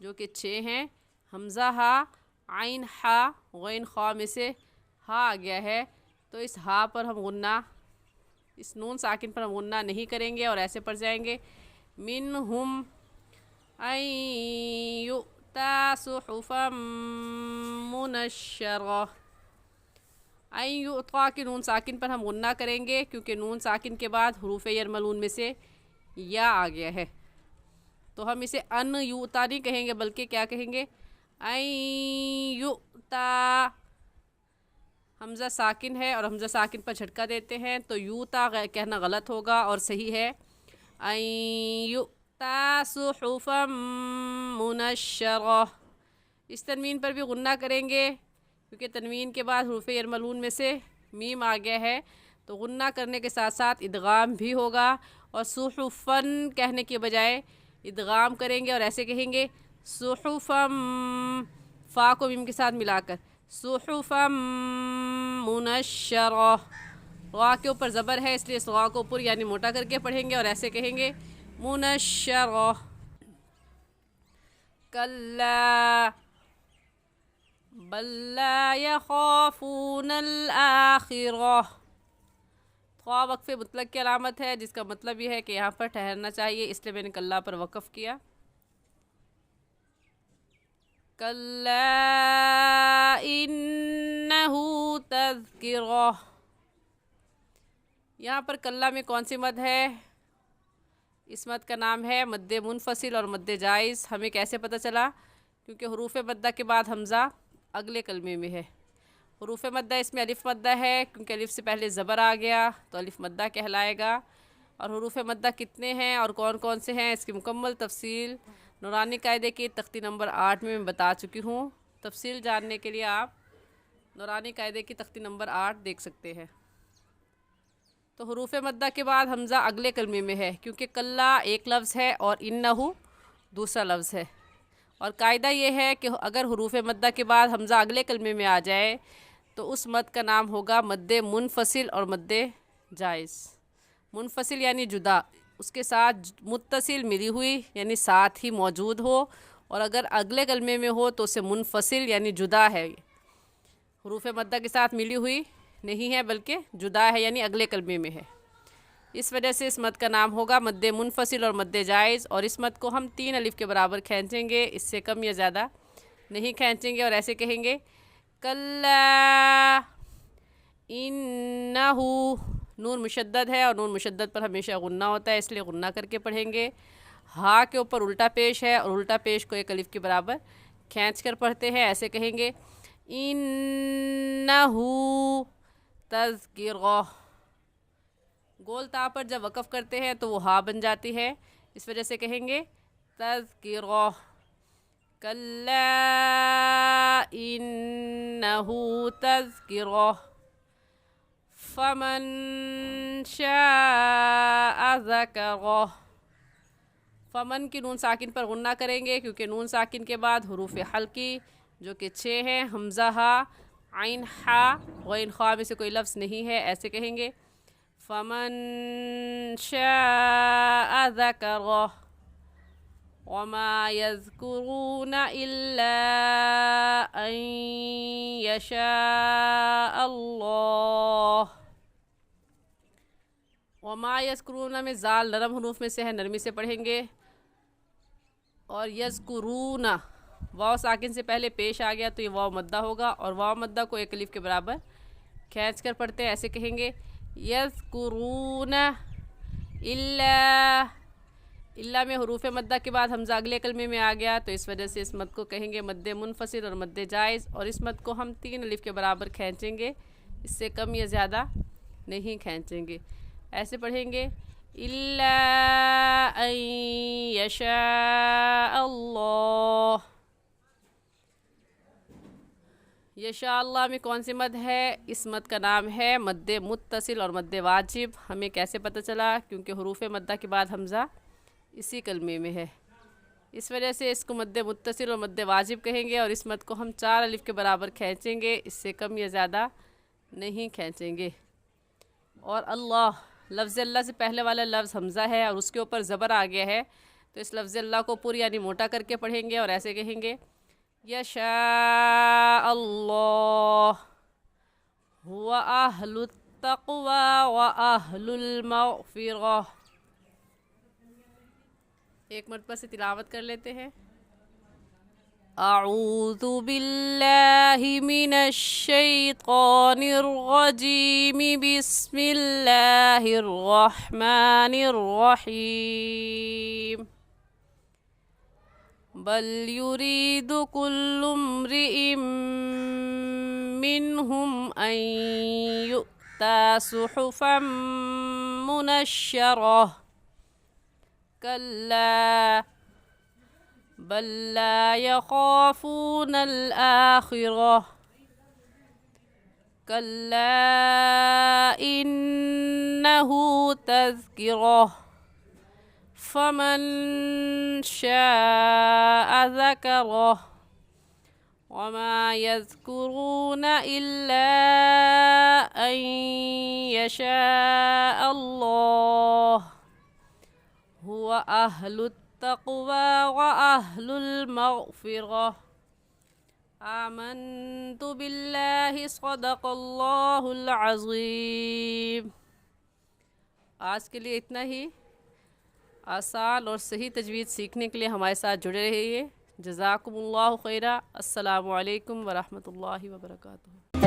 جو کہ 6 ہیں، حمزہ ہا، عین ہا، غین خا میں سے ہا آ گیا ہے، تو اس ہا پر ہم غنہ، اس نون ساکن پر ہم غنہ نہیں کریں گے اور ایسے پڑھ جائیں گے منہم ان یؤتا صحفا منشرہ۔ ان یؤطا کی نون ساکن پر ہم غنہ کریں گے کیونکہ نون ساکن کے بعد حروف یرملون میں سے یا آ گیا ہے، تو ہم اسے ان یؤتا نہیں کہیں گے بلکہ کیا کہیں گے ان یؤتا۔ حمزہ ساکن ہے اور حمزہ ساکن پر جھٹکا دیتے ہیں تو یوتا کہنا غلط ہوگا اور صحیح ہے ان یؤتا صحفا منشرہ۔ اس تنوین پر بھی غنہ کریں گے کیونکہ تنوین کے بعد حروف یرملون میں سے میم آ گیا ہے، تو غنہ کرنے کے ساتھ ساتھ ادغام بھی ہوگا، اور صحفن کہنے کے بجائے ادغام کریں گے اور ایسے کہیں گے صحفا، فا کو میم کے ساتھ ملا کر صحفا منشرہ۔ غا کے اوپر زبر ہے اس لیے اس غا کو اوپر یعنی موٹا کر کے پڑھیں گے اور ایسے کہیں گے منشرہ۔ کلا بل لا یخافون الآخرہ۔ خواہ وقف مطلق کی علامت ہے جس کا مطلب یہ ہے کہ یہاں پر ٹھہرنا چاہیے، اس لیے میں نے کلا پر وقف کیا۔ کلا انہ تذکرہ۔ یہاں پر کلا میں کون سی مد ہے؟ اس مد کا نام ہے مد منفصل اور مد جائز۔ ہمیں کیسے پتہ چلا؟ کیونکہ حروف مدہ کے بعد حمزہ اگلے کلمے میں ہے۔ حروف مدہ اس میں الف مدہ ہے کیونکہ الف سے پہلے زبر آ گیا تو الف مدہ کہلائے گا۔ اور حروف مدہ کتنے ہیں اور کون کون سے ہیں اس کی مکمل تفصیل نورانی قاعدے کی تختی نمبر 8 میں بتا چکی ہوں۔ تفصیل جاننے کے لیے آپ نورانی قاعدے کی تختی نمبر 8 دیکھ سکتے ہیں۔ تو حروف مدہ کے بعد حمزہ اگلے کلمے میں ہے کیونکہ کلا ایک لفظ ہے اور انہو دوسرا لفظ ہے، اور قاعدہ یہ ہے کہ اگر حروف مدہ کے بعد حمزہ اگلے کلمے میں آ جائے تو اس مد کا نام ہوگا مد منفصل اور مد جائز۔ منفصل یعنی جدا، اس کے ساتھ متصل ملی ہوئی یعنی ساتھ ہی موجود ہو، اور اگر اگلے کلمے میں ہو تو اسے منفصل یعنی جدا ہے، حروف مدہ کے ساتھ ملی ہوئی نہیں ہے بلکہ جدا ہے یعنی اگلے کلمے میں ہے۔ اس وجہ سے اس مد کا نام ہوگا مد منفصل اور مد جائز، اور اس مد کو ہم 3 الف کے برابر کھینچیں گے، اس سے کم یا زیادہ نہیں کھینچیں گے، اور ایسے کہیں گے کلا انہو۔ نون مشدد ہے اور نون مشدد پر ہمیشہ غنہ ہوتا ہے اس لیے غنہ کر کے پڑھیں گے۔ ہا کے اوپر الٹا پیش ہے اور الٹا پیش کو 1 الف کے برابر کھینچ کر پڑھتے ہیں، ایسے کہیں گے انہو تذکرہ۔ گول تا پر جب وقف کرتے ہیں تو وہ ہا بن جاتی ہے، اس وجہ سے کہیں گے تذکرہ۔ کلا انہو تذکرہ فمن شاء ذکرہ۔ فمن کی نون ساکن پر غنہ کریں گے کیونکہ نون ساکن کے بعد حروف حلقی جو کہ 6 ہیں، حمزہ ہا، عین ہا، غین خا میں سے کوئی لفظ نہیں ہے، ایسے کہیں گے فمن شاء ذکرہ وما یذکرون الا ان یشاء اللہ۔ وما یذکرون میں زال نرم حروف میں سے ہے، نرمی سے پڑھیں گے، اور یذکرون واو ساکن سے پہلے پیش آ گیا تو یہ واو مدہ ہوگا، اور واو مدہ کو 1 الف کے برابر کھینچ کر پڑھتے ہیں، ایسے کہیں گے یذکرون الا میں حروف مدہ کے بعد حمزہ اگلے کلمے میں آ گیا تو اس وجہ سے اس مد کو کہیں گے مد منفصل اور مد جائز، اور اس مد کو ہم 3 الف کے برابر کھینچیں گے، اس سے کم یا زیادہ نہیں کھینچیں گے، ایسے پڑھیں گے الا ان یشاء اللہ۔ یشاء اللہ میں کون سی مد ہے؟ اس مد کا نام ہے مد متصل اور مد واجب۔ ہمیں کیسے پتہ چلا؟ کیونکہ حروف مدہ کے بعد حمزہ اسی کلمے میں ہے، اس وجہ سے اس کو مد متصل اور مد واجب کہیں گے، اور اس مد کو ہم 4 الف کے برابر کھینچیں گے، اس سے کم یا زیادہ نہیں کھینچیں گے۔ اور اللہ، لفظ اللہ سے پہلے والا لفظ حمزہ ہے اور اس کے اوپر زبر آ گیا ہے تو اس لفظ اللہ کو پوری یعنی موٹا کر کے پڑھیں گے اور ایسے کہیں گے یشاء اللہ هو اہل التقوی و اہل المغفرہ۔ ایک مرتبہ سے تلاوت کر لیتے ہیں۔ اعوذ باللہ من الشیطان الرجیم بسم اللہ الرحمن الرحیم۔ بل یرید کل امرئ منہم ان یؤتی صحفا منشرہ کلا بل لا يخافون الآخرة كلا إنه تذكرة فمن شاء ذكره وما يذكرون إلا أن يشاء الله هو أهل التقوى وأهل المغفرة۔ آمنت بالله صدق اللہ العظیم۔ آج کے لیے اتنا ہی۔ آسان اور صحیح تجوید سیکھنے کے لیے ہمارے ساتھ جڑے رہیے۔ جزاکم اللہ خیرہ۔ السلام علیکم ورحمۃ اللہ وبرکاتہ۔